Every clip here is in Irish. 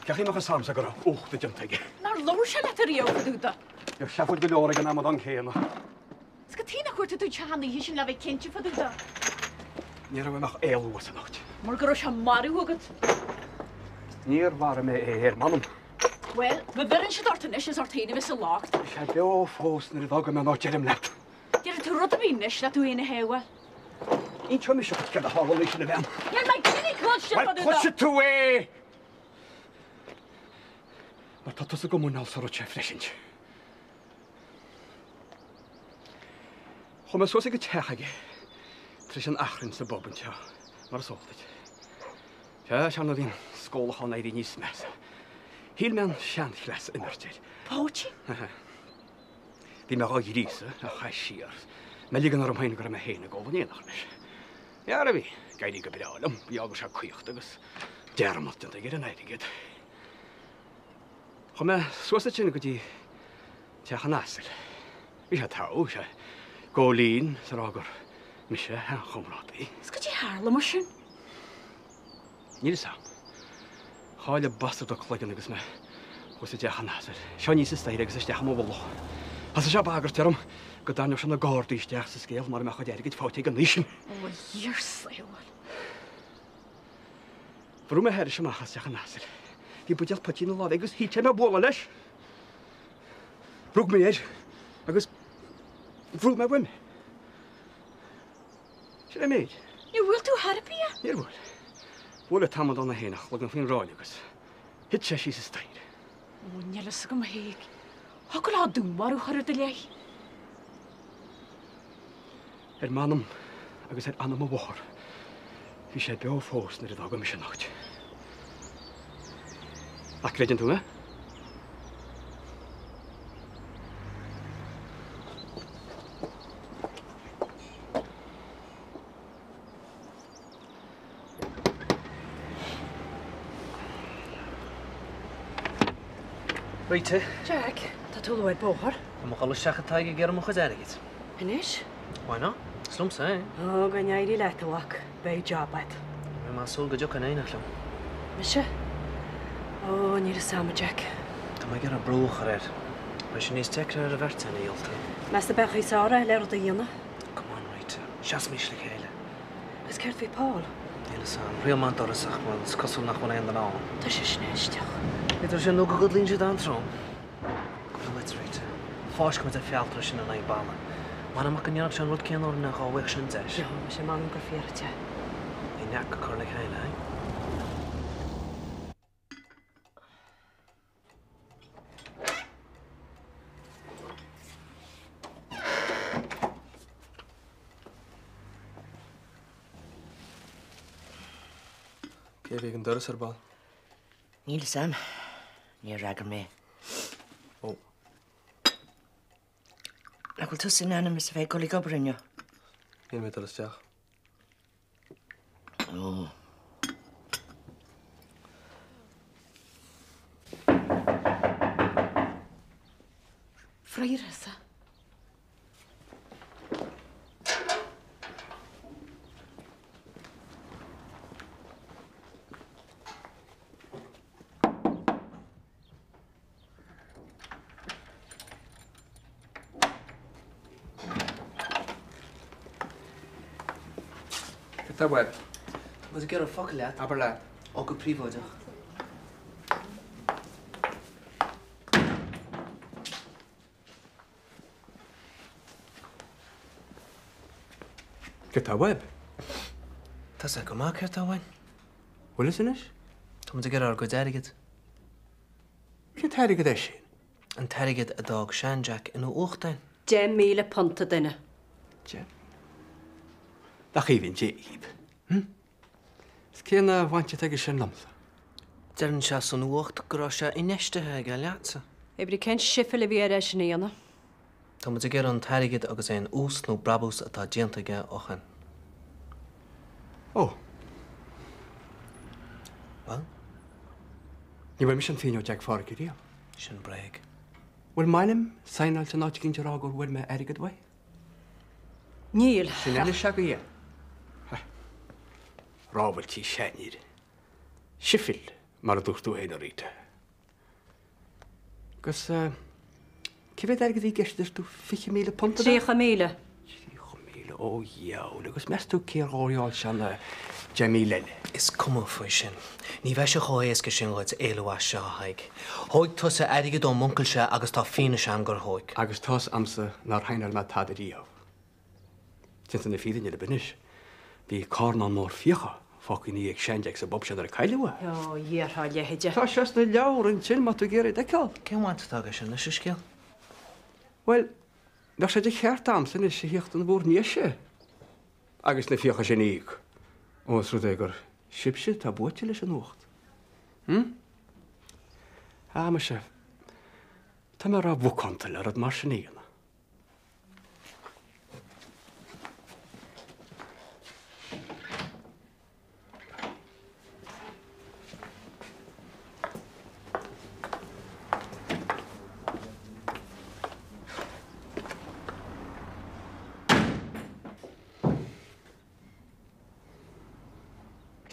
Gach chi sam sa go ucht de jumtage. Nar lor se letterio faduda. Jo shafud go organ am an chéna. Ska tina chuirta tú teanna hí sin le bheith cinnte faduda. Ní ra nach éú was a nacht. Mar go se marú agad. Níor war me éir manum. Well, be bherin se dorta is ortaine vis a lácht. Se beo fós na dag me ná jerem let. Dir tú rud a bhínis le tú ina hewa. Ín tro mis get a hall na bhem. Ja mai cinnig chuil se faduda. Push it away. Mar tá go múnál sa te freisint. Chum so go techaige tris an achrinn sa bobbin te mar soltaid. Te se na hín scólachan éidir níos mes. Híl me an sean chles inartéir. Páti? Bhí me á rísa a cha siar. Me ligan ar amhaine go a héna ggóhanéach leis. Jaar a bhí gaiirí go beálam, bhí agus se chuocht agus dearmat an gur an éidigid. Chu me suasa sin go dtí techan násil. Bhí tá se ggólín sa águr mi sé an chomrátaí. Ska tí hála mar sin? Níl sam. Cháile bastard do chluigan agus me chusa techan násil. Seo níos is stair agus is techa mó bhloch. Has se bagur term go daine se na gádaíisteach sa scéal mar me chu déirigid fátaí an nísin. Ó, díorsail. Brú me heir sem achas techan násil. Hí buideal patína lá agus hí te me bóla leis. Brúg mé éir agus bhrú me bhuiime. Sin é méid? Ní bhfuil tú harapia? Níor bhfuil. Bhfuil tamad an na hénach le an fin ráil agus. Hit sé sí sa stair. Ó, nielas go héig. Ha go lá dúmarú chuir de lei? Manam agus anam a bhór. Bhí sé beo fós na dag me sin nacht. A creidin tú me? Rita? Jack, tá tú leid bóthar? Am chaile secha taige ggéar mo chuéirigid. Inis? Why not? Slum sé. Ó, gan éirí letáhaach, bé jobbad. Mi má sul go jo an éach lem. Me se? Ó, ní a sama, Jack. Tá mai gur a brúch ar. Bei sin níos teicre ar a bhirtainna íolta. Mes na bechaí sára leir a dhéana? Come on, Rita. Seas mís le chéile. Gus ceirt bhí Paul? Níl san. Rial man dorasach man, scosú nach man éan an. Tá sé snéisteach. Idir sin nó go god lín siad an trom. Go let, Rita. Fáis go a fialtra sin an éibbána. Man amach an nearab sin rud céan orna nach áhaich sin deis. Jo, me sé man go fiarte. I neach go chur le chéile, hein? Cé an doras ar ball? Níl sam. Ní ragar mé. Ó. Na bhfuil tú sin anam is a bheith golig obarinne. Níl mé doras teach. Ó. Freiresa. Tá web. Mas gur a focail leat. Aber le. Ó go príomhóideach. Go tá web. Tás go má ceart áhain. Bhfuil is inis? Tá mu gur ar go deirigid. Bhí an teirigid é sin. An teirigid a dag Sean Jack in uachtain. 10 míle punta duine. Tje. Da chi hín déhíb. Céan bhainte teige sin lamsa. Dearann se san uacht gorá se inistethe go leatsa. Ebri cén sifil a bhí ar eis níana. Tá mu gur an teirigid agus é ús nó brabús atá déantaige ochan. Ó. Well? Ní bhfuil mis an féineo Jack Fark í. Sin breig. Bhfuil mainim sainál san náte cinnte rágur bhfuil me airigid bhaid? Níl. Sin eile se go dhé. Rábhail tí séníir. Sifil mar a dúirtú héad a ríte. Gus cifid agad í geistir tú 50,000 punta? 3,000. 3,000, ó jaw, agus mes tú céiráil sean Jamie Lille. Is cuma faoi sin. Ní bheith se choéis go sin leid éilehá seo haig. Thóid tusa aige dó muncail se agus tá fine sean gur thóig. Agus tás amsa nar hainal me tad a díomh. Since na fiad in binis, bhí cárna mór fiocha, fácin í ag seindeag sa bob se ar a caiileha. Jo, dhéartha lehéide. Tá seas na leabhar an sin má tú géir deáil. Ceháint tá sin na siscéal? Well, bheith sé de cheart amsan is sé hiocht an bhór níos sé. Agus na fiocha sin íag. Os rwyd gur sipse tá bwyti leis an ucht. Ma se, tá mar a bwcantal ar ad mar sin íana.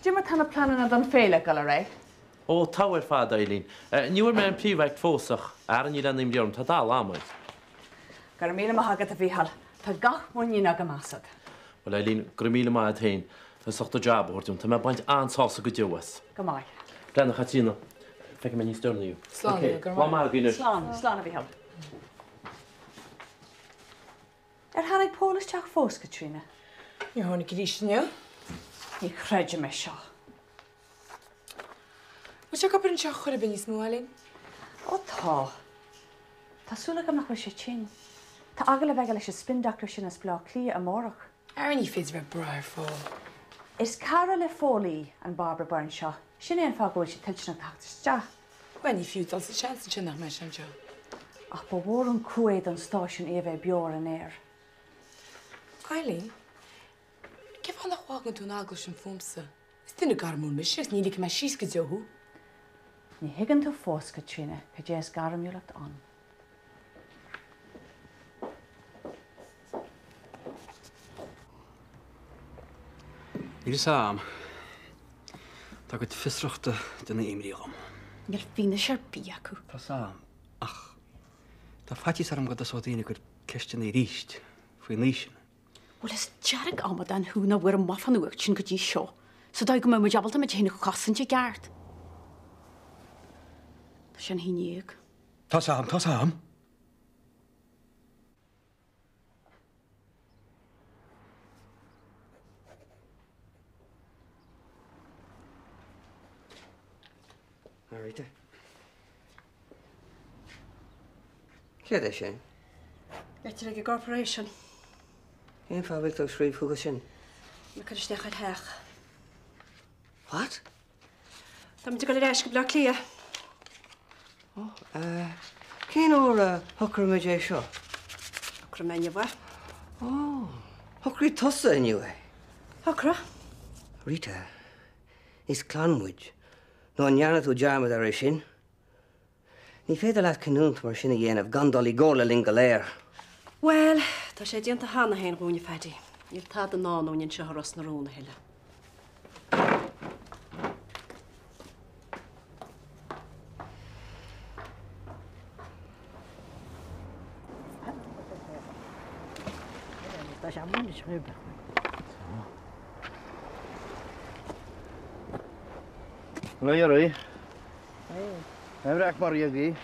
Dim tanna planan a don féile gal ré? Ó táhair fád Eileen. Níor me an príomhaid fósach ar an í lenim deorm tá dá lámaid. Gar míle hagad a bhíhall, Tá gach muí a go másad. Well Eileen, gur míle má a tain, tá sochta job ortún, tá me baint ansása go dewas. Go mai. Glenna chatína, feice me ní störnaíú. Slán, gur má mar gine. Slán a bhíhall. Hannig Pólas teach fós, Katrina? Ní tháinig ríisneo? Ní chreidir me seo. Mu se gopur an teach chuir bin níos mó, Eileen? Ó tá. Tásúla go nach sé sin. Tá agla bheith leis spin doctor sin as blá clí a mórach. Ar ní féidir bheith brair fáil. Is cara le fólaí an Barbara Byrne seo. Sin éon fágóil sé tiltena tachtas When ní fiútal sa sean sin nach me an seo. Ach ba bhór an cuaid an stáisiún éheith beor an éir. Eileen, cef an nach bhágan tú nágla sin fumsa? Is duine garmún me sé ní me síos go deothú? Ní higann tú fós, Katrina, go dé is garamúlacht an. Níl sam. Tá go fisreachta duna imríom. Níl fína sé bí acu. Tá sam. Ach, tá fatí am go a sódaína gur ceiste í ríist faoi nísin. Well, is dearag amad an húna bhfuir an mafan uacht sin go dtí seo. So dá go mu jabalta me chéna chasante gart. Tá sin híníag. Tá sam, tá sam. Rita. Céad é sin? Letar ag corporation. Éon fábhaigh tú sríomh chuga sin? Na chuisteach ar theach. What? Tá mu go le leis go blá clia. Cén óra thucra me dé seo? Cra menne bha. Thucraí tosa iniu é. Hacra? Rita, is clanmuid. nó an nearna tú dearmad ar sin. Ní féidir leat canúnt mar sinna dhéanamh gandalí ggóla ling go léir. Well, tá sé dionanta hána héin rúne fedí. Níl tá an náúinn se ras na rúna heile. Tá sé bhaine sríbe. Lairí. Ebreach mar iagí.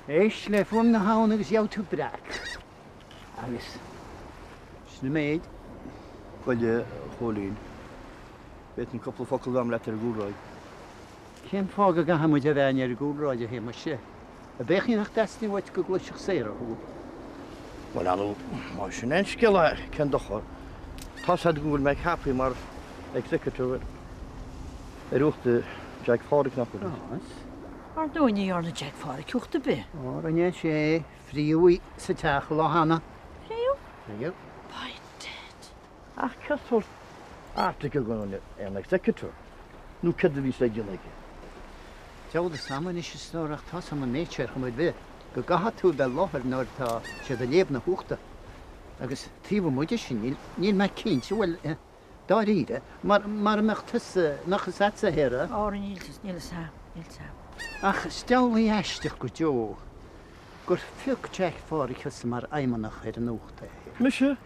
Éis le fum na hána agus jou tú breach. Agus sna méid. Coile cholín. Bet an couple focail am letar gúráid. Cén fága ga hamuid a bhein ar gúráid a hé mar sé. A béchí nach desní bhaid go gluiseach séir a hú. Wel anw, mae sy'n ein sgil a cyn dochor. Tas had gwybod meg happy mar executor. Rwch dy Jack Fawr knap. Ar dwy'n i ar y Jack Fawr y cwch dy by? O'r yna sé friwi sa teachel o hana. Friw? Friw. By dead. Ach, cyswr. Article gwn yn executor. Nw cydda fi slegio lege. Tew dy saman eisiau storach tas am y meitcher chymryd fi. Go gaha tú bel lochar nóir tá sé a léb na húchta. Agus tíomh muide sin níl me cinse bhfuil dá ríide, mar meachtas nach satsa héire. Ára níl sa. Níl sam. Ach, stelhí eisteach go Joe. Gur fiúg Jack fárichas mar aimanach ar an nóchta. Mishe,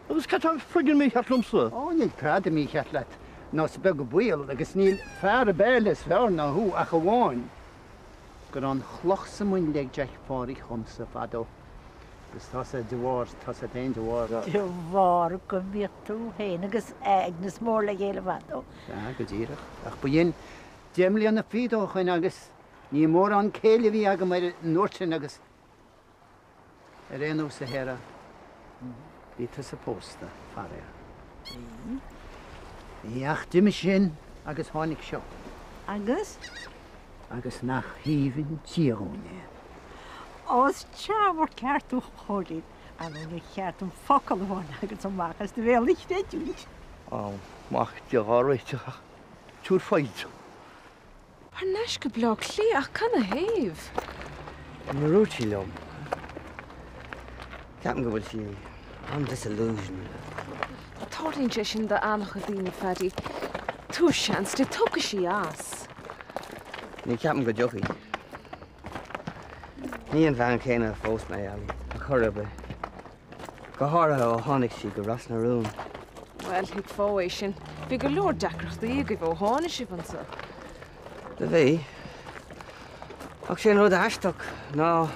agus catá frigin mí cheartlumsa. Ó, níl prada mí cheartlet. Nás be go buil agus níl fear bélas fear na hú a go bháin. Gur an chloch sa muin le Jack fárich chumsa fadó. Gus tá a dúhar, tá a dain dúhar. Tú bhar go bhíoh tú héin agus agnas mór le géile bhadó. Go ddíireach. Ach bu dhéon déimlíon na fídó chuin agus ní mór an céile bhí aga mar nuirtin agus ar réanú sa héra. Bhí tu sa pósta fara. Iach duime sin agus tháinig seo. Agus? Agus nach híhann tíóne. Os teamhar ceartú choirlín an bhfuil cheartún focail bháin agus an machas de bhéal ich féidirlís. Á, mach de áráiteach túr fáid. Par neis go blá clí ach canna héh. Marútí lom. Ceapan go bhfuil sí an disillusion. Táirlín sé sin de annach a dtíine fedí. Tú seans de tuga sí as. Ní ceapan go jochaí. Ní an bhean céine fós mé ealaí a churabe. Go háirithe ó tháinig sí go ras na rún. Well, hiag fáéis sin. Bhí go leor deacreachtaí go bh tháina sibansa. Da bhí. Ach sin rud a eisteach ná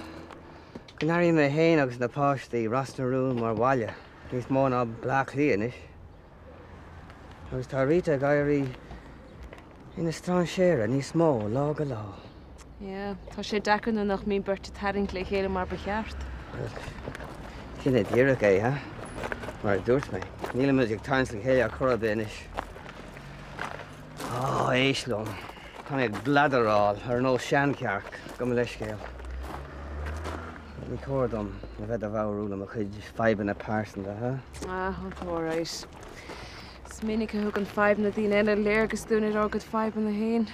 go nairí mé héin agus na páistaí ras na rún mar bhaile. Níos mó ná blach líon is. Agus tá Rita gaiirí ina strán séire níos mó lá go lá. Ja, tá sé decanú nach mí burta taring le chéile mar becheart. Cinna ddíireach é, ha? Mar dúirt mé. Níl muid ag tarns le chéile a chorab inis. Ó, éislóm. Tá ag bladarráil ar nó seancearc go me leis céal. Ní córdom na bheith a bhharúla a chuid feiban na pásan de, ha? Ah, óráis. Is minic a thug an feib na dtíine eile léir agus dúna rágad feiban na héin.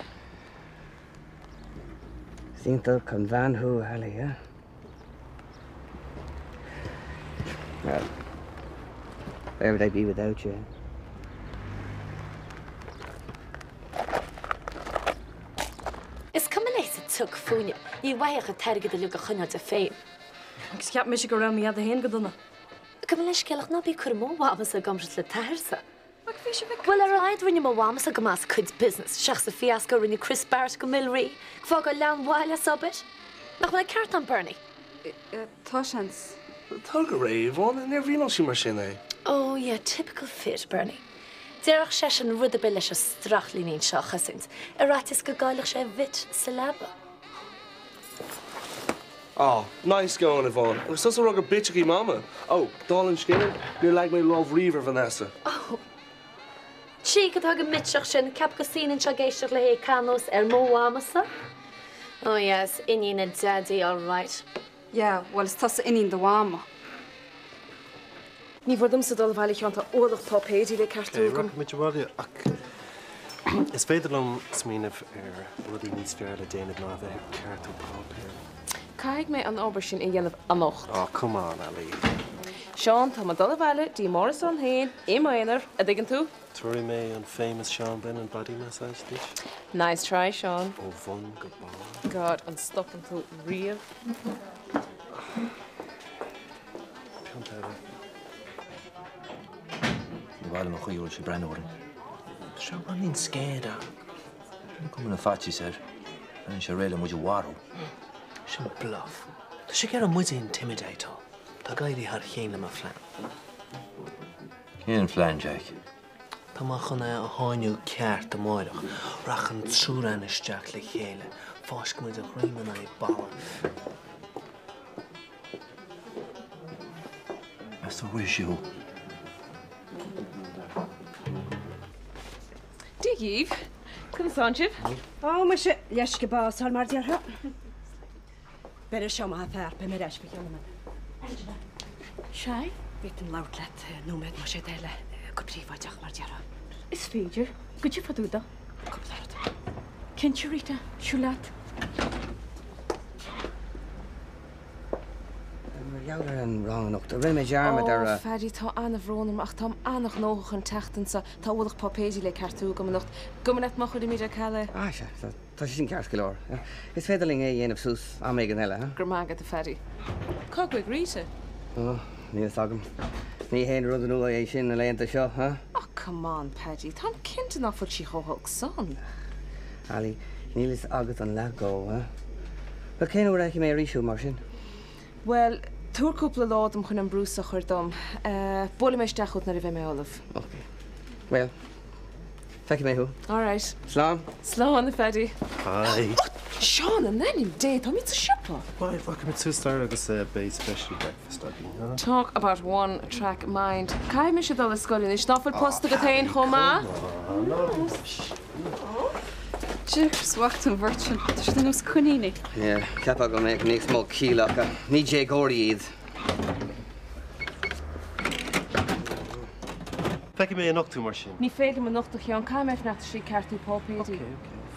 Síntal chun bheanthú eala, ha? Well, where would I be without you? Is cum leis a tug fúne, ní bhaíoch a teirgad a luga chuine a féim. Agus ceap me go raibh miad a héin go duna. Cum leis ceach ná bí chur móhamas a gamras le tairsa. Well, ar aid rinne móhamas a go más chuid business, seach sa fiasco rinne Chris Barrett go milrí, fá go lean bhaile sabit. Nach bhfuil ceart an Bernie. Tá seans. Tá go raibh bháin in ar bhíonn sí mar sin é. Oh, yeah, typical fit, Bernie. Dearach sé an rud a be leis a strachlínín seo chasint, a ratis go gáilech sé bhit sa leba. Oh, nice going, Yvonne. Agus tos a rug a bitchí mama. Oh, Dálan Skinner, you're like my love Reaver, Vanessa. Oh. Sí go thug a mitseach sin ceap go síanann se géisteach le hé canos ar móhamasa. Oh, yes, inín a daddy, all right. Ja, well, is tas inín do bháma. Ní bhfuir dom sa dul bhhaile cheanta ódach tá péidí le ceartú gom. Mit bhile ach is féidirlumm smíanamh ar rudí níos fearr le déanamh ná bheith ceartú pápéir. Caig mé an obair sin i dhéanamh anocht. Oh, come on, Ali. Seán, tá dul bhile dí Morrison héin, éimeanar a dgan tú? Tuairí mé an famous Sean Brennan body massage dish. Nice try, Sean. Ó bhun go bá. God, an stopping tú riamh. Bhile mo chuúil sé breúin. Seo an ín scéad a. Cum na fatí sé an sé réile muidir warú. Sin bluff. Tá sé gur an muid intimidator. Tá gaiirí ar chéanam a phlean. Céan phlean, Jack? Tá má chuna a háinú ceart a máireach, rachan trúran isteach le chéile, fás go muid a chríman a balla. As to wish you. Díh, chun sánsib? Á me sé leis go básáil mar deartha. Beidir seo má fear be mé reis fianna. Se? Bit an láirtlet nóméid mar sé déile go príomhaideach mar deartha. Is féidir, go dtí faúda? Cupláirta. Cinú Rita, siúlaat? Jouwer an rang noch. Da rinne me jarma dar. Ferry tá anna bhrónam ach tá annach nócha an teachtansa tá bhdach papéisi le cartú go nacht gomannet mo chuir míidir ceile. Ah, se. Tá sin ceart go leir. Is féidirling é dhéanamh sús am méid an eile, ha? Gur mágad a Ferry. Cogfuig ríte? Oh, níl agam. Ní héin rud an ula é sin na léanta seo, ha? Oh, come on, Paddy. Tá cinnte nach fud sí chothach son. Ali, níl is agat an legó, ha? Ba cén uair aici mé ríisiú mar sin? Well, túrcúpla ládam chun an brúsa chuir dom. Bula mé stechút na ra bheith mé olaf. Okay. Well, feici mé hu. All right. Slán. Slán, Paddy. Hi. Sean, an then dé, tá mit a sipa. Why, welcome to Star agus bay special breakfast, huh? Talk about one track mind. Cai me se dal a scoilin is nafel posta go tain choma. Jirs wacht an virtual. Tá sé nos cunini. Yeah, cepa go méid níos mó cílacha. Ní dé góirí iad. Feici mé an ochtú mar sin. Ní féidir man nochtach an cai meh nach sí cartú pópéidí. Okay.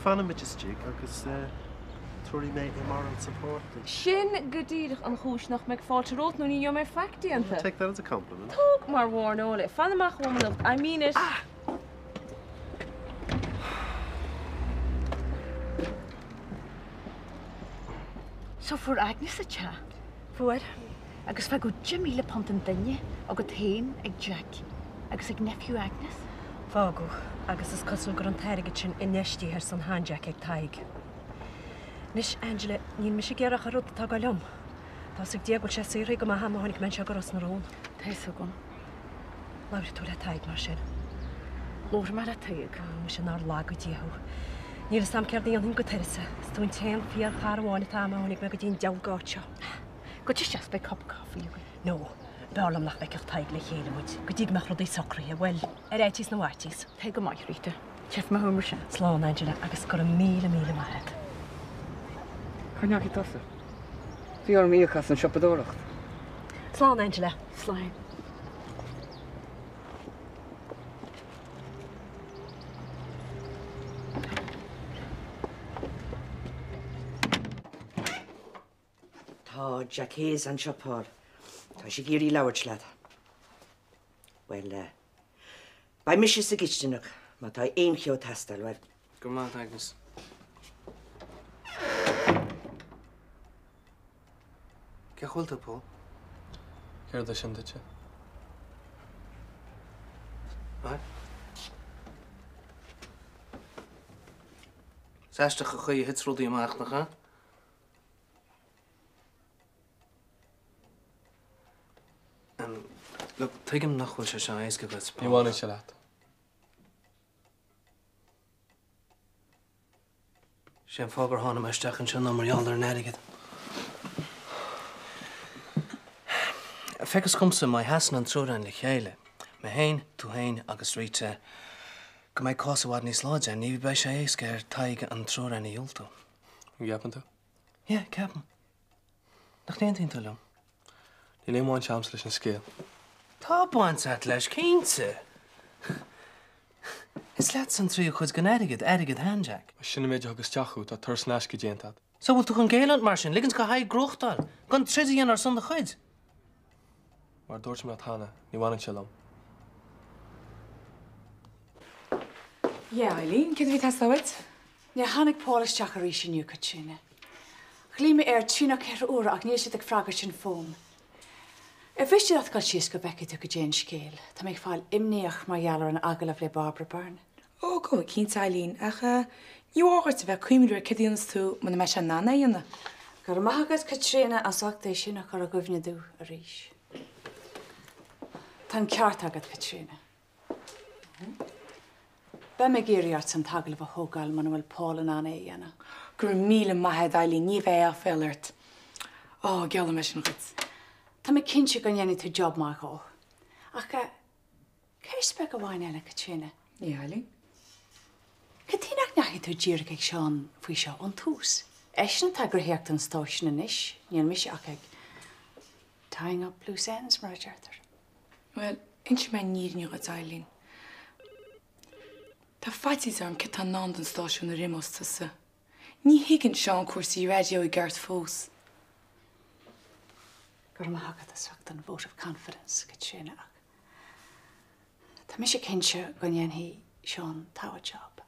Fanna mit is jig agus tuairí mé immoral support. Sin godíirech an chúis nach meid fáilte rót nó ní jo mé factíanta. Take that as a compliment. Tug mar bhór óla. Fanna amach womannacht. I mean it. So fuair Agnes a te. Fuair, agus fe go Jimmy le pont an duine a go tain ag Jack, agus ag nephew Agnes. Fágu, agus is cosú gur an teirigid sin inistí ar san handjack ag taig. Nis, Angela, níl me sé gearach a rud tá go lom. Tá sig diagol sé sírí go ma ham a honig men se go ros na rón. Teis a gom. Lauri tú le taig mar sin. Lór mar a taig. Me sin nar lagu diahu. Níl sam ceirdaí an hyn go teirisa. Stún tean fiar charháin a tam a honig me go dín dew gátsio. Go ti sias be cup coffee? No. Bearlam nach beic taig le chéile muid. Go díg meach rud é socraí, well, éitis na bhairtís. Te go maiith ríte. Chef ma humor sin. Slán, Angela, agus gur míle marad. Chuneach tasa. Bhí ar míochas an siopadóracht. Slán, Angela. Sláim. Tá Jack Hayes an siopáir. Tá sé géirí labhairt leat. Well, ba mis sa gisteach, má tá éon cheo tastal, well. Gur má, Agnes. Ce chuilta, Paul? Ceir da sin duite. Right. Sáisteach a chuí hit rudí amach, ha? Look, tuigim nach bhfuil sé seán éasca bheits. Ní bháin se leat. Sé an fágur tháinig meisteach an sin ná mar ealar neirigid. Fecas cumsa mai hasan an trórain le chéile. Me hain, tú hain agus ríte go méid cása bhhad níos láide, ní bheith sé éasca ar taige an trórain í ultú. Ceapan tú? Yeah, ceapan. Nach néon tú lom. Ní léomháin seams leis an scéal. Tá baint leis cínte. Is leat san tríú chud gan airigid handjack. Sinna méidir agus teachú tá thurs náisci déantad. So bhfuil tú chun géileant mar sin, ligans go haid grochtáil, gan tríon ar sunda chuid. Mar dúirt me tána, ní bháin se lom. Ja, Eileen, cyd fi tasawyd? Nia hannig Paulus Jack ar eisiau niw cytsyna. Glím tuna ceir úra ag níos ag fragar sin fóm. Bhís at gail síos go becid go Jane scéal, Tá méid fáil imníoch mar dhealar an agalah le Barbara Byrne. Ó, go cínt Eileen, ach níú áhairt a bheith cuimiúir cedíonas tú muna me se nána dhéana. Gur maithagad Caitríona a soachtaéis sin chu a gomhne dú a ríis. Tá ceart agad Caitríona. Be me géiríart san tagail bh thógáil man bhfuil Paul an anna dhéana. Gur míle maithe Eileen, ní bheith a féirt. Ó, geala me sin chud. Tá mé cinse gan dhéanana tú job má go. Ach céis be go bháin eile Caitríona? Ní Eileen. Catíach neachí tú ddíir ag seán faoi seo an tús. Eisna tá gur héocht an stáisina níis, níl mis ach ag tying up loose ends mar Arthur. Well, inse me níirniu a Eileen. Tá faitís arm ce tá ná an stáisiún na rimósta sa. Ní higann seán cuasaí radio i gceart fós. gur maithagad is fecht an vote of confidence go tréine ach. Tá mis sé cinse go dhéanaí Seán táha job.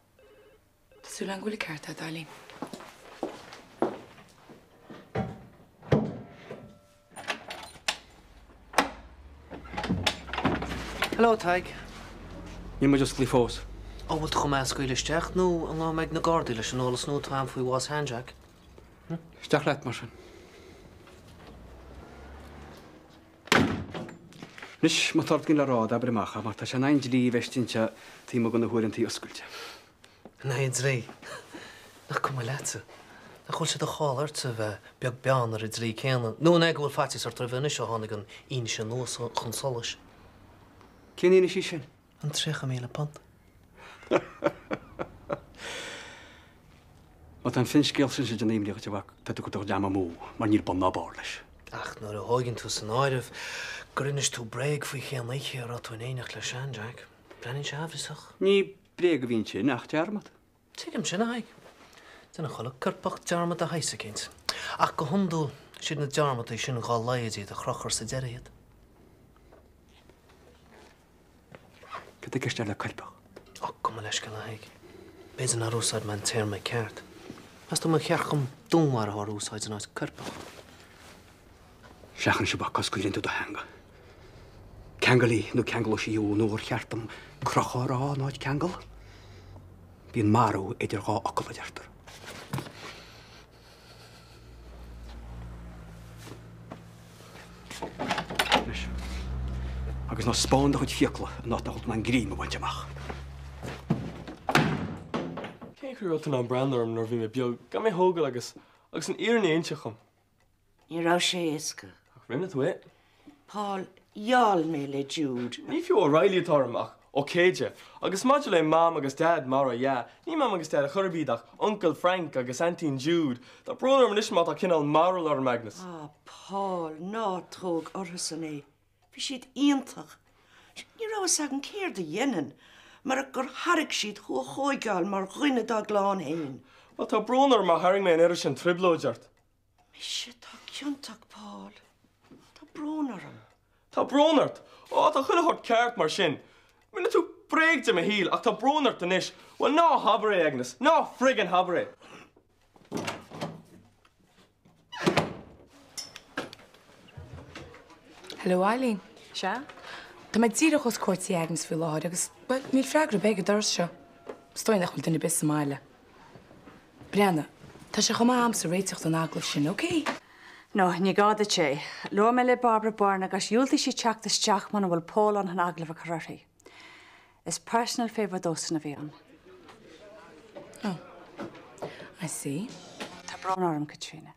Tású le ghfuil cearta Eileen. Hello, Taig. Ní mu just glifós. Ó bhfuil chum scoileisteach nó an lá meid na Gardaí leis an ólas nó táim faoi bhás handjack. Steach leit mar sin. Nis má tart gin le rád abrimacha, mar tá sé 9 lí bheistínte tí mo gona thuirintí oscailte. Naid ré. Nach cum lete. Na chuil sé do cháart sa bheith beag beanar i drí céanna. Nó ag bhfuil fatis ar trefhine seo tháinig an on sin nó chun solas. Cén íana sí sin? An 3,000 pont. Wat an fin scéil sin sé den éimlíocht bhah tá go deama mó, mar níl bon nabáir leis. Ach, nuair a háigeann tú san áirimh, grinnis tú breig faoi chéannaithe ar tú éanaach le sean, Jack. Brenn se hafrisach. Ní breig a bhín sin nach dearmad. Tuigim sin haig. Duna chola curpach dearmad a haisa céint. Ach go hundú siad na dearmad é sin an gáil laiad a chrochar sa deiread. Cad ag ceiste le curpach? Ach, go leis go haig. Béidir na rúsáid man téir me ceart. Has tú man chearcham dúmar a rúsáid an áid curpach. Seachan se bach coscuilinn tú do hanga. Cangalí nó cangal síú nóir cheartam crochar á náid cangal. Bhíon marú idir gá ocail a deartar. Agus ná spáin chuid fiocla ná a chut man grím a bhaint amach. Cé chuirta an brandorm nor bhí mé beag gan mé hógal agus an íarna aonseacham. Ní rá sé isca. Rinne tú é? Paul, iall mé le Jude. Ní fiú O'Reilly atáramach ó céide, agus maidir le mam agus dad mar a ja. Ní mam agus dad a churbídach, Uncle Frank agus Auntie Jude. Tá brúnar is mat a cinál maril ar Magnus. Ah, Paul, ná tróg orthas an é. Bhí siad iontach. Ní rá sagan céir de dhéanaan, mar a gur harig siad chu chóigáil mar ghine da glán héin. Well, tá brúnar má haring mé an iris an triblóideart. Mi sé tá ciontach, Paul. Tá brúnaram. Tá brúnart? Ó, tá chuile hort ceart mar sin. Mina tú breigte me híl, ach tá brúnart an is. Well, ná habaré, Agnes. Ná friggin habaré. Hello, Eileen. Se? Tá maid díadach os cuairtaí Agnes fi láid agus níl freigra beige dars seo. Stoin nach chun bis máile. Brianna, tá sé chumá am sa réiteocht an aglah sin, oké? No, ní gáda sé. Lo me le Barbara Barn agus dúilta sí teachtas man bhfuil Paul an aglah a choirthaí. Is personal favour dósan a bhí an. Oh, I see. Tá bránarm Katrina.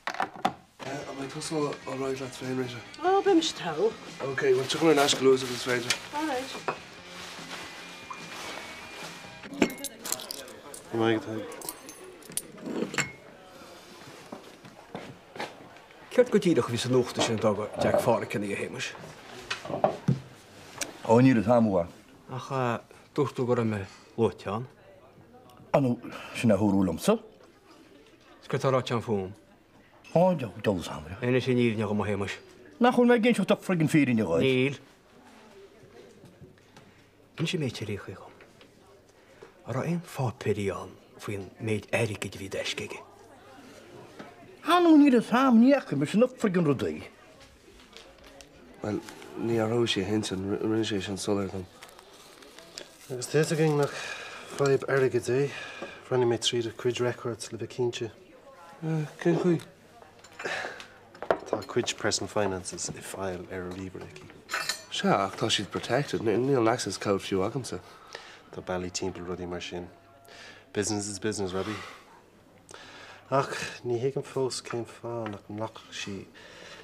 Am I tussle all right at train racer? Oh, bims tá. Okay, well, check on an Ashkelose of this racer. All right. My God. Ceart go tíadach bhí san nóachta sin dag Jack fára cinna a héimeis. Ó níor a támha. Ach dúirtú go me lóteán. Anú sinna thúrúlamsa? Scotarrá tean fóm. Ó, dul samra. Éine sin níl go mo héimeis. Nach chun méid géint tá friggin fírin i gáid. Níl. Gin sé méid rícha go. Ar ein fápéíán faoin méid Eric idir bhí deisceige. Anú níor a tám níocha me sin friggin rudaí. Well, ní arró sé hinsan rinne sé an solar them. Agus téta ging nach 5 airige dé, rannig mé tríd a Quid Records le bheith cínte. Cén chuí? Tá Quid Present Finances I file ar a ríbreiki. Se, ach tá siad protected, níl access code fiú agamsa. Tá bailí timppla rudí mar sin. Business is business, Robbie. Ach, ní hiigem fós céim fá nach sí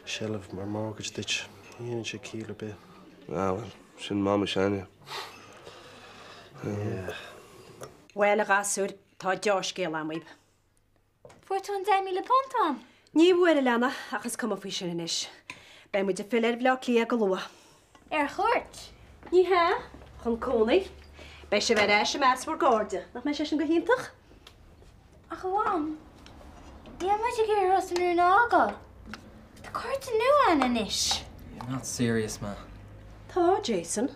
shelf mar mortgage ditch. Híann sé cíle be. Ah, well, sin mama seine. Well, a gasúd, tá Josh géal amíb. Fuair tú an 10,000 pont. Ní bhfuil lena achas cum fao sin inis. Be mu de fiir bhlá lí go lua. Ar chuirt? Ní he? Chun cónaí. Bei sé bheith éis sem measmór gáde. Nach me sé sin go hiintach? A go bháin. Ní muid gur as an nága. Cuirte nu an inis. You're not serious, ma. Tá, Jason.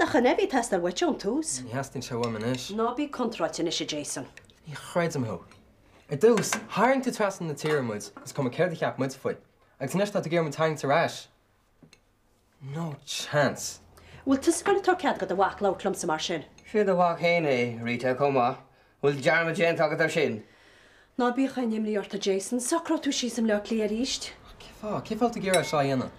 Na chanebí testar weitio'n tús. Ní hastín se woman is. Ná bí contraitin is Jason. Ní chreid am ho. Dús, haring tú trastan na tíramúid gus cum céir de cheap muid foioi. Agus níos tá gur man taing tar ráis. No chance. Bhfuil tus go tá cead go a bhaach le clum sa mar sin. Siad a bhaach héna, Rita, comá. Bhfuil dearma déan tagad ar sin. Ná bí chaim líorta Jason, sacrá tú sí sem le lí a ríist. Céfáil tú gur se dhéanana?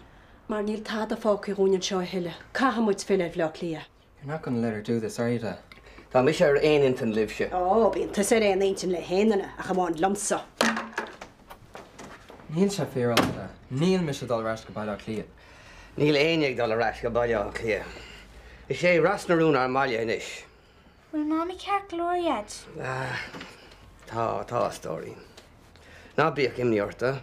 Mar níl tá a fá rúin seo hiile. Cahamúid fiile le lia. You're not going to let her do this, are you, da? Tá mis ar éintan libse. Ó, bíon tu sé réon éintin le héanana a chamáin lomsa. Níl se fér da. Níl mis a dal ras go bailach lia. Níl éineag dal ras go bailach lia. Is sé rasnarún ar maile inis. Bhfuil mámi ceart glóriad. Tá stóí. Ná bíoh imníorta.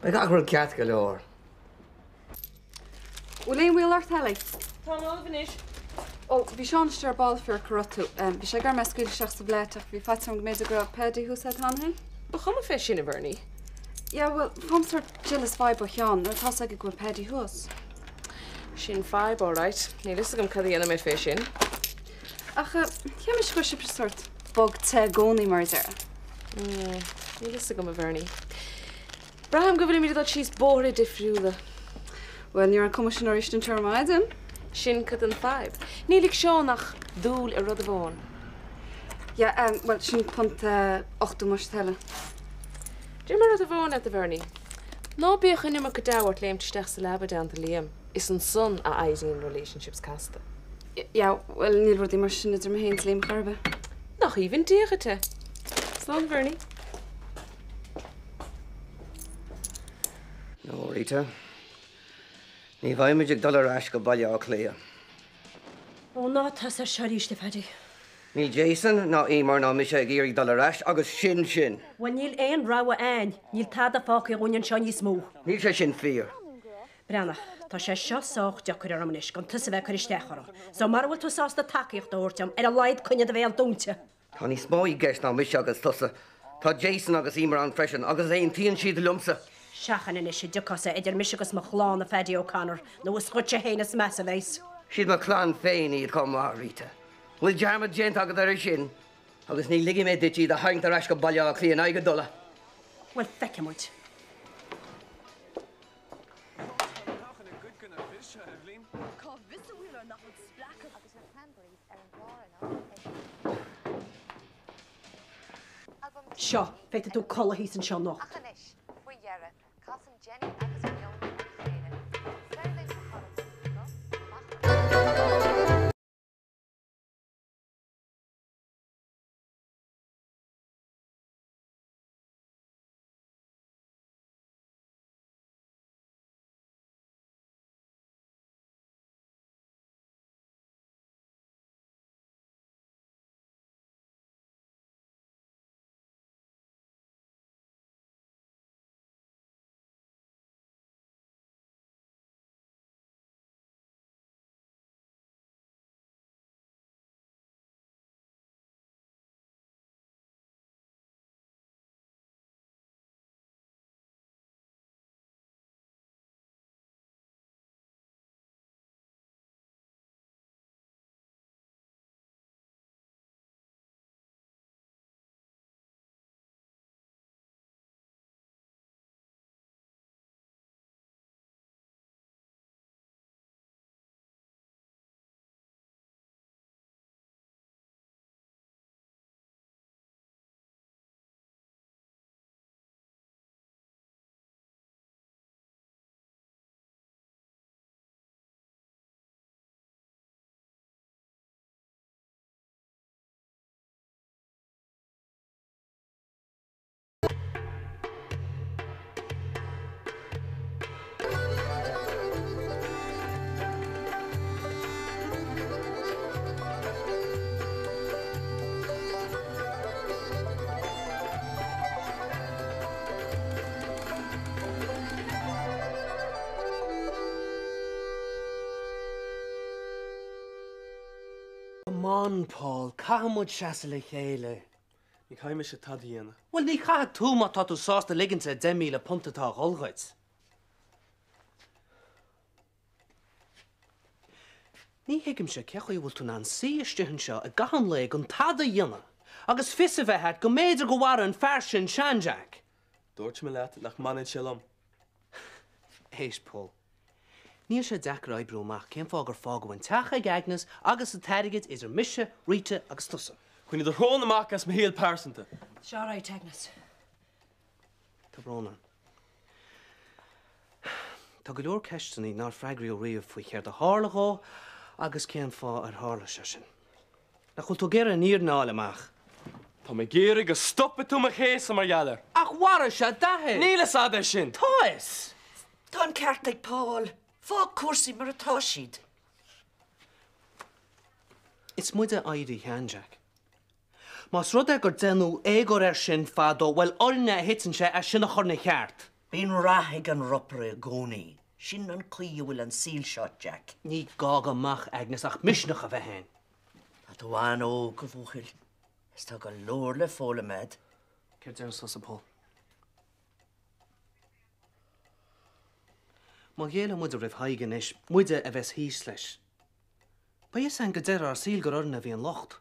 Be gachfuil ceat go leor. Bhfuil éon bhfuil ar tela. Tá máhanis. Ó, bhí seán stear ball fear carotú. Bhí sé gar me scuil seach sa bléiteach bhí faitm méid a go pedí hús tanhain? Ba chuma fé sin a bhirní? Ja, well, fomsar Gillis vibe o chean, nuair tá ag go pedí hús. Sin fibe, all right. Ní lis agam cad dhéana mé fé sin. Ach, cheimiis go si sort bog te gcónaí mar zera. Ní lis agam a bhirní. Braham go bhfuil mi dat síos bóra difriúla. Well, níor an comisinar istin termaidin. Sin cad an fibe. Nílig seo nach dúil a rud a bháin. Ja, well, sin punt 8 mar telle. Dú mar rud a bháin a bhirní. Ná bíoch in mar go dáhart léim teach sa leba down the liam. Is an son a easing relationships casta. Ja, well, níl rudí mar sin idir héins léim charbe. Nach even díige te. Slán bhirní. No, Rita. Ní bhaimiid ag dul ras go bailach lia. Ó ná tá sa seíiste fedí. Níl Jason ná émar ná mis ag írig dul ras agus sin. Bhain níl éon ráha ein, níl tá a fá rúin seo ní smó. Níl sé sin fír. Brenach, tá sé seo soch deachir ar amnis gan tusa bheith chuiristechara. So mar bhfuil tú sásta takeíocht dúirteam ar a leid cunne a bhéal dúnte. Tá ní smó í gceist ná mis agus tusa. Tá Jason agus ímar an freisin agus éon tíon siad lumsa. Seachan in is sé duchasa idir misegus mo chláán a Fedi O'Connor, nó is chute hénas measa bhéis. Siad mar chlán féin iad comá, Rita. Bhfuil dearmad déant agad ar sin, agus ní ligi mé dití a haint ar ais go bailach líon aige dula. Well, feicemuid. Seo, féite tú colla hís an seo noch. Come on, Paul, cahamud seasa le chéile. Ní caiime se tadíana. Well, ní chaag tú má tá tú sásta ligann sa 10 míle puntatá holgaid. Ní hiigim se cechaí bhfuil tú ná an síisteann seo a gahan le an tada dhéana, agus fis a bheitthead go méidir go bhhar an fearsin seanteach. Dúirt me leat nach manin silum. Héis, Paul. Níl sé dechar ebrúach cén fá gur fághain techa geagnas agus a teirigid is ar mise, ríte agus tusa. Cuine idir thón amach as héal pásanta. Seo ráid, Agnes. Tá brónan. Tá go leor ceisteannaí ná freigraí ó riamh faoi cheart a hálagá agus cén fá ar hála se sin. Na chuil tú géar an ír náil amach. Tá mé géir go stoppa tú a chéas mar gealar. Ach war se dathe. Nílas á sin. Táis. Tá an ceart ag Paul. Fá cuasaí mar atá siad. Is muide airí cheanteach. Más rud gur denú égur sin fádó bhfuil orne hitan sé a sinna chorna cheart. Bhín rathaigh an ropra a gcónaí. Sin an chuí bhfuil an síl seo, Jack. Ní gága amach Agnes ach misneach a bheith hen. A tú bhain ó go bhúchail. Is tá go leor le fóla med. Céir dean sos a Paul. Má géile muid a raibh haigen is, muide a bheits hís leis. Ba is an go deir ar síl gur orna bhí an locht.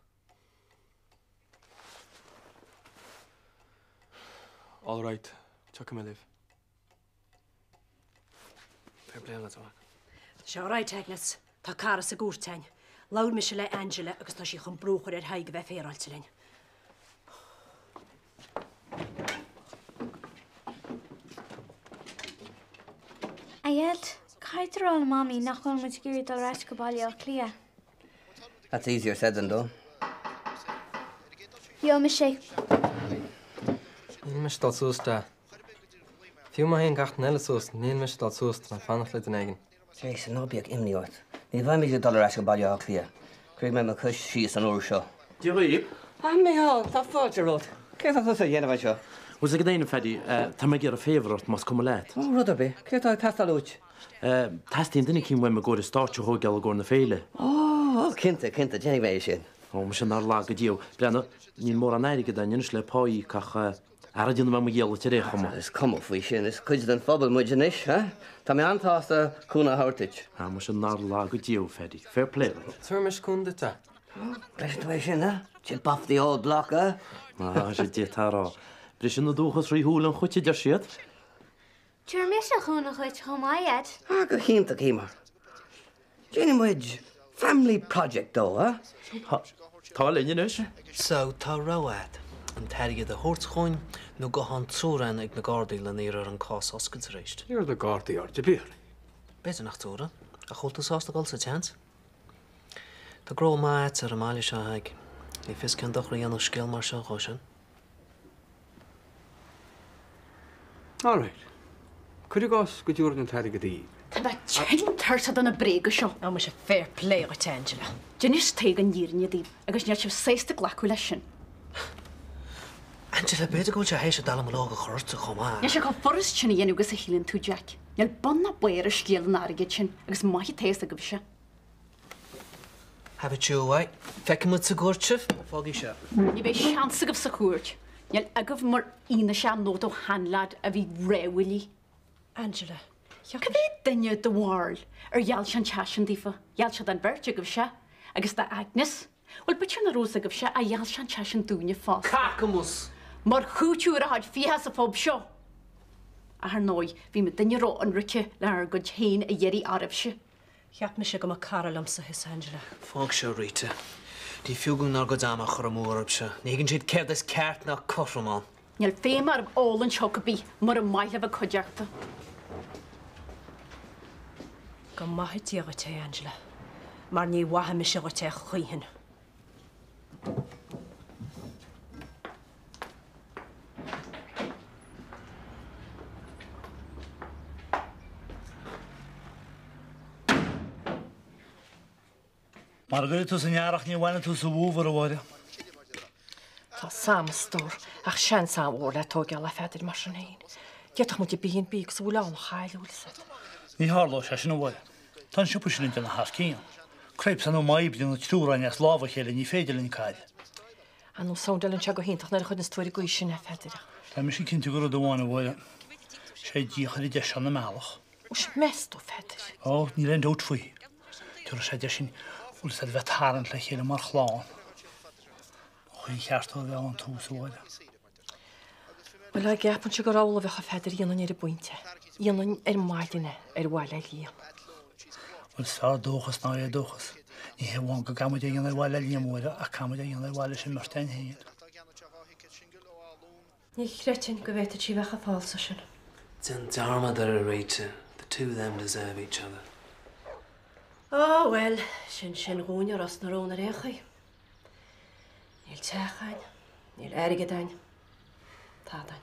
All right, tucha me liv. Fair play le tú. Seo ráid, Agnes. Tá caras a gúrtein. Laur me se le Angela agus tá sí chun brúchar ar haig bheith féráilte lein. Aiad, caiidir all mami nach chuil muid gúirid ó ráis go bailí ó clia. That's easier said than done. Jo, me sé. Níl me stal sústa. Fiú má hén gacht nelle súst, níl me stal súst na fannach le den eigen. Jason, no bíag imniort. Ní bhaim mí $1 as go bailí á clia. Craig me mar cus síos an úr seo. Díoí? mé hall, tá fáilte rud. Cé tá tusa dhéanamh seo? Was a gdéine fedi, tá me gur a févrot mas cum leit. Ó, rud a bit. Cé tá testalúid? Testín duine cím weim a gur státe hógeal a gur na féile. Ó, cinnta, dénig mé sin. Ó, me sin nar lá go dío. Brenna, níl mór an éige den ynnes le páí cach aradín me géal te réchama. Is cum faoi sin, is chuid an fphobal muidinis, ha? Tá mé antásta cúna háirteid. Ha, me sin nar lá go dío fedi. Fair play. Tuair meis cúnda ta. Leis tú sin, ha? Sin buff the old block, ha? Ah, sé dé tará. Bri sin na dúchas rí húlan chuite de siad? Tuair mé se chúna chuid chum aiad. Ah, go cínta címar. Jenny muid family project, though, ha? Tá linneis? So, tá roiad. An teirigid a hórtchóin nó go han túran ag na Gardaí le níar ar an cás oscaid réist. Níor na Gardaí ar de bír. Beidir nach túra, a chultas ásta gáil sa teans. Tá gró maid ar a máile se haig. Ní fis cin dochra dhéanú scéal mar seo sin. All right. Cuidir gás go dúr an teirigid í. Tá bheith tein tarsa an na bréga seo. Á me se fair play go Angela. Janis teag an díirne díb, agus neart sih 6 glacu lei sin. Angela, beidir goil se hééis dal am lága chorta chomá. Ne se go forras sinna dhéanú gus a hílann tú Jack. Neal bonna buir a scéal an airige sin, agus maithí tééis a go se. Have it your way. Feice mu sa gúirtih, fágaí se. Ní bheith seansa goh sa cuairt. Neal agah mar ina se nó ó hanlad a bhí réhfuilí. Angela, Ca bhí duine do bháil ar gheall sean tean dífa, gheall se an berte goh se, agus tá Agnes, bhfuil bit na rosa goh se a gheall sean tean dúne fá. Cacamus! Mar chuúteúr a haid fihas a fób seo. A haar nói, bhí me duine rá an ruce le ar go chéin a dhéirí arab se. Cheap me se go Carlam sa his Angela. Fág se Rita. Dí fiúgum nar go dáma chur mórab se. Nígann siad céir is ceart nach coframán. Neal féim ar ólan seocabí mar an maitheh a chuideachta. Go maithí go te, Angela. Mar ní wathe me se go te chuihin. Mar go tú san nearach ní bhaine tú sa bhúhar a bhide. Tá sam stór ach sean sam ór le tógeal le feidir mar sin héin. Geach mu bíon bí sa bhúla an chailúil sa. Ní háló se sin bhide. Tá siúpa sin den na hascííon. Creib san ó maib den túrain as láha chéile ní féidirlinn caiil. An nó saoúil an te go héintach na chud na stóir go sinna feidir. Tá me sin cinnte gur do bháinna bhile sé ddíchar de sena meach. Us mestú feidir. Ó, ní le dót faoi. Tuair sé de sin bhfuil sa bheitthárant le chéile mar chláán. Chuí cheartó bheith an tús bhile. Well le gapan se go rála bheitcha feidir dhéanaan ar a buinte. Dhéanaan ar máitina ar bhile líam. Bhfuil sá dóchas ná é dóchas. Ní he bháin go gamid é dhéanana bhile líamúile a camid é dhéanana bhile sin martein héin. Ní chretin go bhéta tí bheitcha fáilsa sin. It's an darmad ar a réite. The two of them deserve each other. Oh, well, sin rúne as na róna réchaí. Níl techain, níl airigadain, tádain.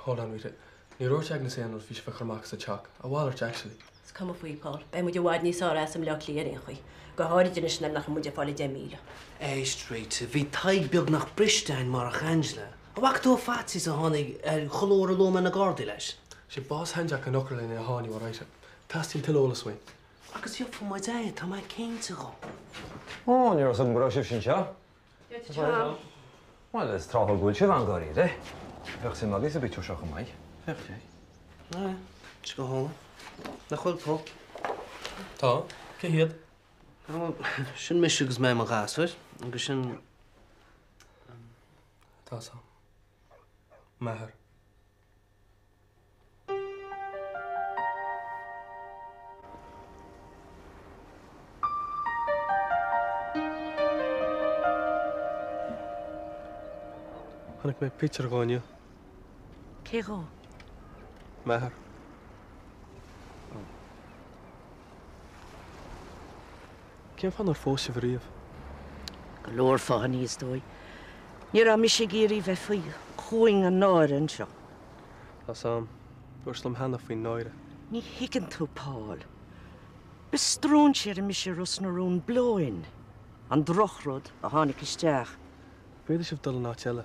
Hold on, Rita. Ní roirt ag na séan ar fís fechar sa teach. A bhhailart, actually. It's come faoi, Paul. Be muid bhhaid níos ára sam le líar réchaí. Go háidir na sin nach muid fáile 10 míle. Éist, Rita, bhí taig beag nach bristein mar a Angela. A bhachtú fatí sa tháinig ar cholóra lóma na Gardaí leis. Sé bás handeach an ochar lena a háinú a réite. Tastín tilolalas mhain. Agus jo fo mai dé, tá mai céinte go. Ó, ní os an gro sib sin seo? Well, is tráthil gúil sib an gáí, de? Fech sin magis a bit túseach go mai. Fech sé. Na, is go hála. Na chuil pó. Tá, ce hiad? Sin mis agus mé mar gásfuir, agus sin... Tá sá. Mehar. Hannig mé pitcher gáinne. Cé gá? Mehar. Cén fan ar fósa bhríomh? Go leor fáin níos dói. Ní ra mi sé géirí bheith faoi chuing an náir an seo. Tá sam, dúirslam hena faoin náire. Ní higann tú, Paul. Bestrún sé a mi sé rus na rún blóin. An drochrod a tháinig isteach. Beidir sibh dul ná teile.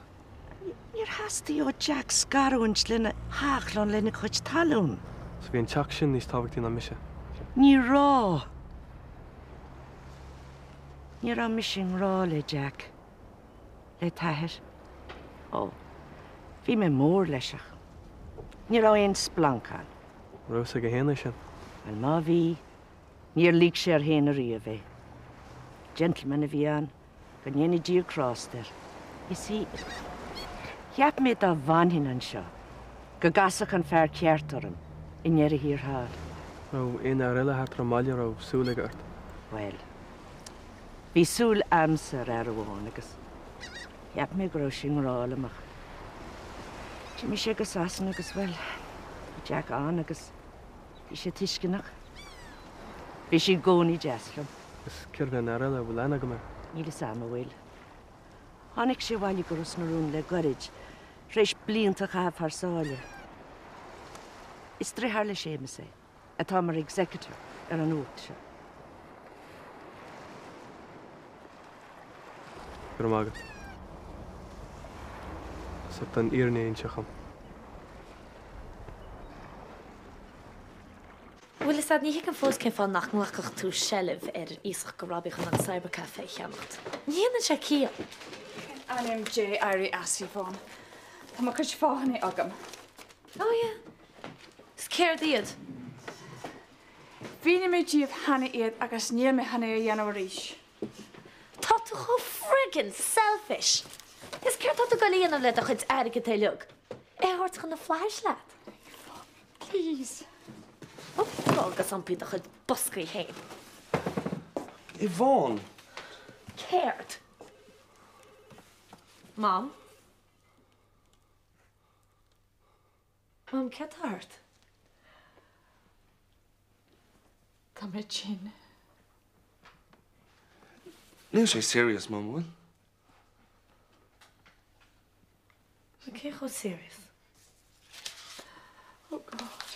Níor hastíí ó Jack Scarroint lena háachlan lena chuid talún. Sa bhíon teach sin níos tábhachtí na mise. Ní rá. Ní ra mi sin rá le Jack. Le taithir. Ó, bhí mé mór leiseach. Ní ra éon splancan. Rós a go héana sin. Well, má bhí, níor líg sé ar héana a bheith. Gentleman a bhí an, go nhéana dír crosster. You see, heap mé a bhainhin an seo, go gasach an fear ceartarm, in nhear a hir hád. Ró éon ar eile hat ramáile ró súla gart. Well, bhí súl amsar ar a bháin agus. Heap mé go raibh sin rálamach. Tí mi sé go sasan agus bhfuil, Jack an agus, bhí sé tuiscinach. Bhí sé gcónaí deaslam. Is cirgan ar eile bhfuil ena go me. Níl sama bhfuil. Tháinig sé bhaile go rus na rún le gorid, rééis blianta chah farsáile. Is dréthar le séime sé, atá mar executor ar an út se. Gur mágad. Sa tan íarna aon seacham. Bhfuil is ní hiic an fós cén fáil nach nuachach tú sellh ar ísach go rabich an cybercafé cheannacht. Níanaan sé cíal. Anim J. Airí así fón. Tá má chuid fáhanna agam. Ó, ie. Is céir iad. Bhína mé díobh hana iad agus níl mé hana a dhéanamh ríis. Tá tú cho friggin selfish. Is céir tá tú go líanamh le a chuid airige té leog. Hort gan na flashlight. Please. Ó, agus an bíad a chuid boscaí héin. Yvonne! Céirt. Mom? Mom, ce tart? Tá mé sin. Níl sé serious, Mum, bhfuil? Okay, go serious. Oh, God.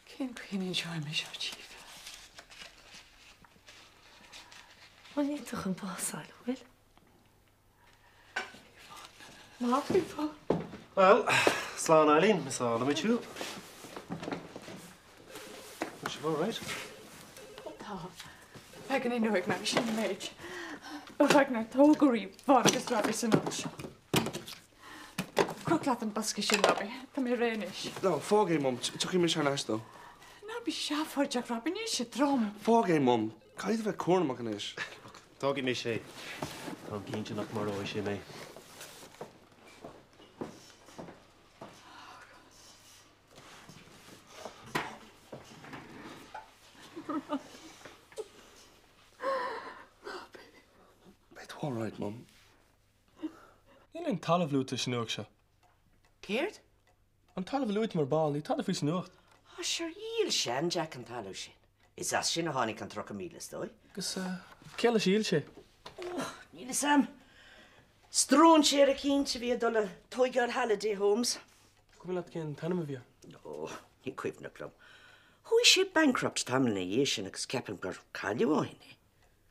Cén cuian enjoy me seo, Chief. Wel, ní toch yn bosáil, wyl? Má fífá. Well, slán Eileen, Miss All, am I too? Was she all right? Tá. Fe gan I nuig me sin méid. Ragnar tógurí bhargus rabbi san áise. Croclaat an basca sin rabbi, Tá mé réis. No, fágé mum, tuí mis ar leis dó. Ná bí seafarteach rabbi ní sé trom. Fágé mum, caiid bheith cuairmach an is. Tágin mé sé. Tá cínte nach mar óis sé mé. All right, mum. Níl an talamh lúta sin nuach se. Céirt? An talamh lúit mar ball, ní talamh fís nuacht. Á seir íl sin Jack an talamh sin. Is as sin a tháinig an 3 míle dói? Gus céile síl sé. Níl sam. Strún sé a cínte bhí dola toigar holiday homes. Go bhfuil cén tanam a bhí? No, ní cuimhna clum. Hui sé bankrupt tamna dhé sin agus ceapan gur caiileháine.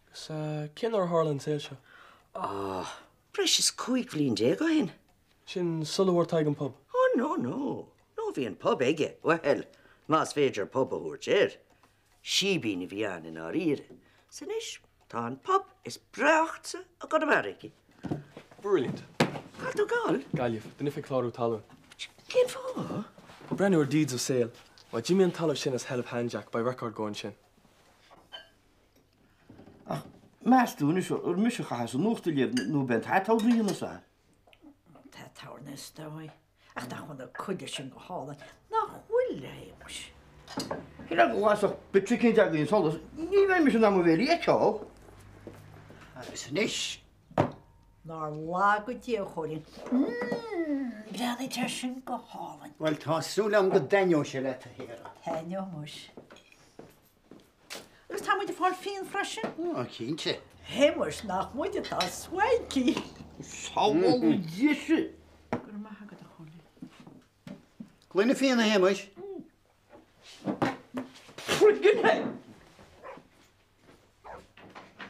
Gus cén ar Harlan saoil se? Breis is cuaig bhlíon dé go hin. Sin sulhhar taig an pub? Oh, no. No bhí an pub aige. Well, más féidir pub a thuair déir. Sí bína bhí an in áíre. San is, tá an pub is breachta a go America. Brilliant. Cadú gáil? Gailliamh, duna fé chlárú talamh. Cén fá? Brenúir deeds of sale. Má Jimmy an talamh sin as help handjack by record going sin. Measún is mis cha san nóchtta léb nó bent hetághíonna sa. Tá tánas dói. Ach dá chun a chuidir sin go hála. Nach bhfuil léims. Hí go bhhaach bitri cin deag íon solas, ní bheith mis an am bhéí etá. Agus níis. Ná lá go dé choirinn. Breanna te sin go hálainn. Well, tásúlam go daineo sé le a héra. Daineo muis. Agus tá muid fáil féin freisin? Cínte. Hémars nach muide tá swaiki. Sáhil díise. Gur maitha go a choirinn. Gluine féin a héimeis? Friggin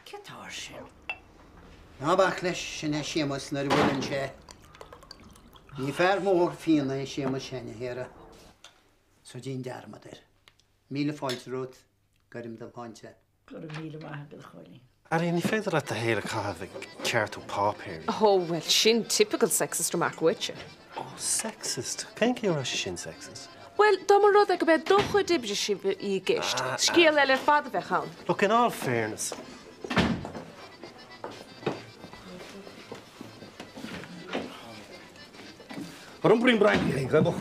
Cetáir sin. Nábach leis sin é sémas na bhfuiln sé. Ní fear mór féanna é sémas sinna héra. So dín dearmadir. Míle fáilte rút, garim do páinte. Gur míle maitha go a choirinn. Ar ní féidir a héile caithh ceartú pápéir. Oh, well, sin typical sexist remark witche. Oh, sexist? Cén céar sin sexist? Well, dá mar rud ag go bheith docha dibre si í gist. Scíal eile ar fada bheith chaun. Look, in all fairness, Waarom bring Brian hierheen? Ga nog.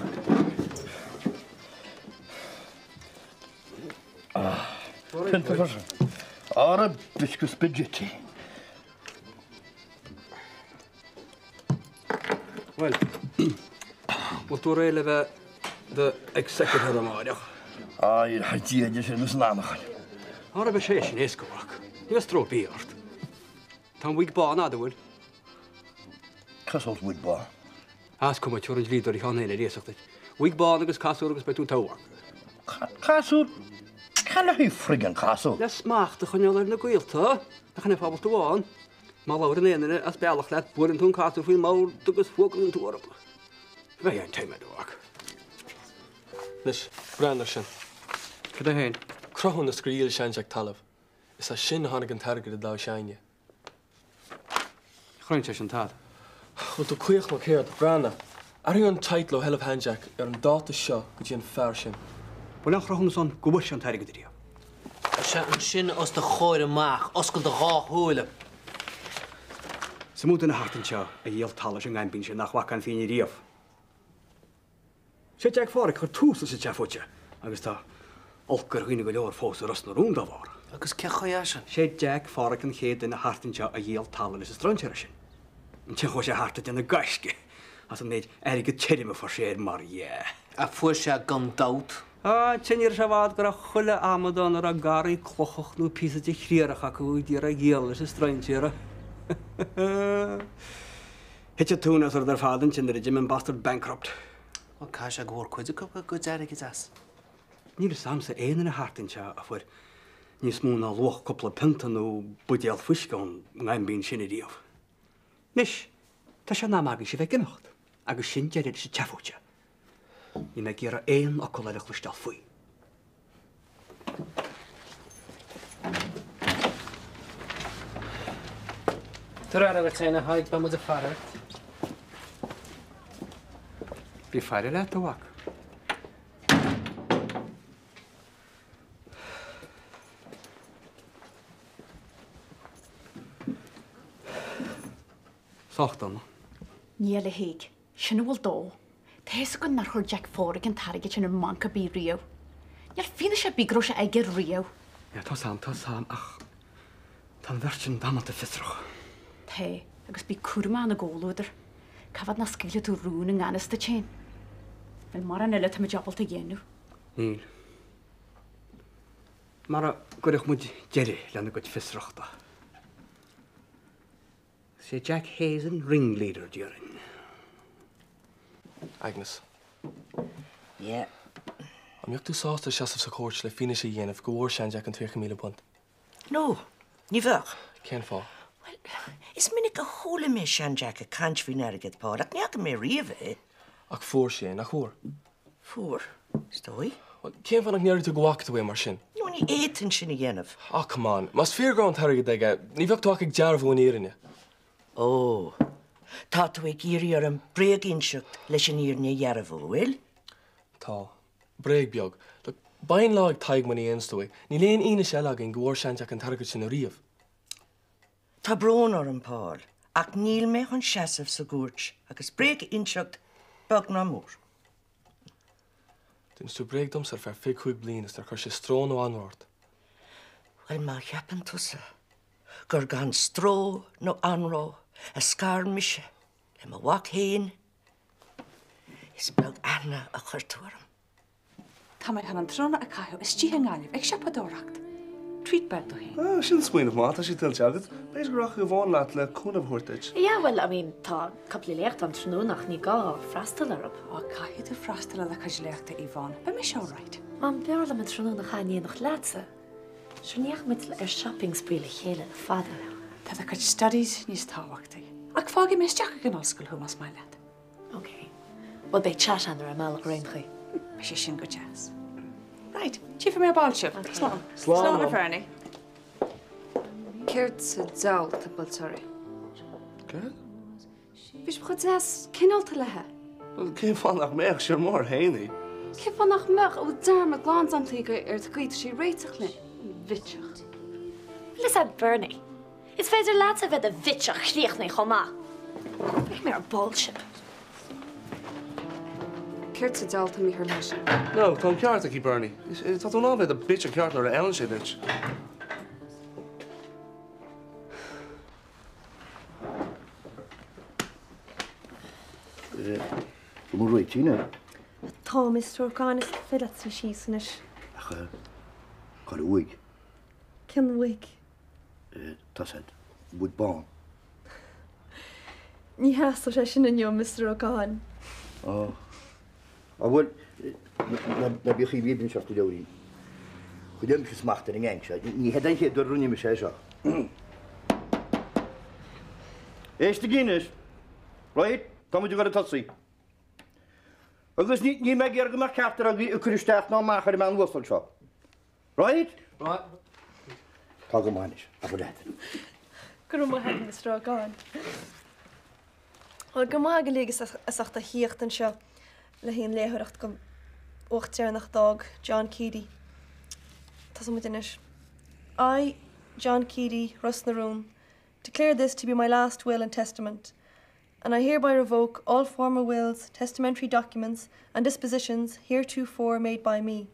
Vind het versen. Are biscuit spaghetti. Well, wat door hele de executive maar. Je had je dus in de naam gaan. Har be sé sin éiscoach. Ní strópíart. Tá bhuiig bá náda bhfuil? Cosol bhuiig bá. As cum tuair an líidir í chanéile réasachta. Bhuiig bá agus casú agus beú táha. Casú? Canna hí frigan casú? Le smaachta chuneir na gcuilta, a chuna fábal túháin. Má láir an éanaine as bealach le buin tún casú faoin máir agus fócail an túrapa. Bheith an téimeúach. Nis, Brandon sin. Cad a héin? Crochún na scríil seanseach talamh. Is a sin tháinig an targad a dá seine. Chrointe sin tad. Chut do cuioch má céad, Brandon. Ar an teitlo help handjack ar an dáta seo go dtí an fear sin. Bhfuil nach chrochún son gubais an targad río. Se an sin os de chóir amach, oscail de gá thuúla. Sa múta na hartan seo a dhéal tala sin gaimbín sin nach bhacan féin riamh. Sé teag fára chu túsa sa teafute, agus tá olcar chuoine go leor fós a rasna rúnda bhar. Agus cecha sin? Sé deag fára an chéad in na hartan seo a dhéal tala is a stranseire sin. An te chu sé harta in na gaisce, as an méid aige teirime far séir mar dhé. A fuair se gan dat? Tinir se bhád gur a chuile amadán ar a garí clochach nó písa de chríirecha go dtíar a ggéal is a stranseire. Hitte túnas ar dar fádan sin ar Jim an bastard bankrupt. Well, cá se ghór chuide go deirigh as. Níl samsa éana na hartan seo a fuair níos mú ná luach coppla pinta nó budéal fuiscán ngaimbín sin i díomh. Nis, tá se námágan si bheith ginocht, agus sin deidir sa teafúte. Ní me ggéar éon a choile chluisteal faoi. Tar ar a haig ba mu a farart. Bhí fear le amhac. Sochtan. Níl a héig, sin bhfuil dó. Thes go nar chuir Jack fóra an tarige sin ar manca bí rio. Níl fina sé bígró sé aige rio. Ja, tá sam, ach tan bhirtin damanta fitrach. Té, agus bí cuairma na ggóúidir. Cafad na sciile tú rún an ganas de chéin. Fel mar an eile tá jobalta dhéanú. Níl. Mar a gurich muid geri lena go fistrachta. Sé Jack Hazen ringleader during. Agnes. Yeah. Am iocht tú sásta seasamh sa cóirt le fine sé dhéanamh go bhór sean Jack an 2,000 punt. No, ní bhech. Cén fá. Is minic a hóla mé sean Jack a cant hí nerigad pá, ach neach mé riamh. Ach fór sé, nach chóir. Fór? Stoi? Cén fannach neir tú gohhacht bhé mar sin? No, ní éitin sin i dhéanamh. Ach, come on. Mas feargán tarigad aige, ní bheocht tú ag dearbh bhún éirinne. Ó, tá tú ag íri ar an breag inseacht leis an íirne dhearmh bhfuil? Tá. Breag beag. Bain lá ag taig man í éonstúi, ní léon ine se agin go bhór sean Jack an tarigad sin a riamh. Tá brón ar an páil, ach níl mé chun seasamh sa gúirt agus breag inseacht bag ná mór. Dyn tú breag dums ar fear 5 bliain is tar chuir sé strón ó anhhart. Wel, má cheapan tusa, gur gan stró nó anró a scar mise le má bhac héin is bag anna a chuirtúaram. Tá maid han an trona a caiú is tí an gáileh ag sepadóracht. Treat bed do hé. Sin smuoineh má tá sí tiltte agad, béis goach go bháin leat le cúnamh thuirteid. Yeah, well, I mean, tá coppla lecht an trúnach ní gá freistal arab. Á caiú tú freistal le chuid leachta Yvonne. Ba mé seo right. Mám bearla me trúnach chaíonach lása. Sneach mit ar shopping spree le chéile le fada. Tá a chuid studies níos táhachtaí. Ach fági mé steach an osscoil thumas mai leat. Okay. Well, bé chat an ar a meach réimchaí. Me sé sin go jazz. Right, tífa mé báilse. Slán. Slán a Fernie. Ceirt sa dail tá baltáir. Cé? Bhís chud as cinálta lethe. Cé fannach méach sé mór héanaí. Cé fannach meach ó dearma glán antaige ar tuid sí réiteach le bhiteach. Lis a Bernie. Is féidir láat a bheith a bhiteach chríochnaí chomá. Bheith mé ar bullshit. Ceirt sa dail tá mí ar leis. No, tá ceart í Bernie. Tá tú nábheith a bit a ceart ar a Ellen sé dit. Mú roiid tíine? Tá Mr. Orgánis féile sa sísanis. Ach, chuir uig. Cin uig? Tá said, bud bán. Ní heasta sé sin inniu Mr. Orgán. Á. A bhfuil na bíochaí bhíbn seachta deí. Chudéim se smachta in ggéing se, ní head ché do runne me sé seo. Éiste Guinness, right? Táidir go a tosaí. Agus ní me ar go mar ceaptar a bhí a chuisteach ná machar i man bhfuil seo. Right? Right. Tá go máis, a bud éit. Gur má head Mr. Orgán. Á go má go légus asachta híocht an seo le híon léthireacht go uchttearnach dag John Keady. Tá mu inis. I, John Keady, Rusnaroon, declare this to be my last will and testament, and I hereby revoke all former wills, testamentary documents, and dispositions heretofore made by me.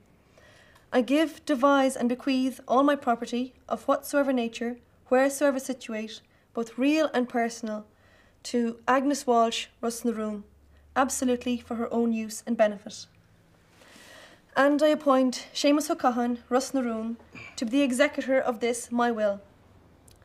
I give, devise, and bequeath all my property, of whatsoever nature, wheresoever situate, both real and personal, to Agnes Walsh, Rusnaroon, absolutely for her own use and benefit. And I appoint Seamus O'Cahan, Rusnaroon, to be the executor of this, my will.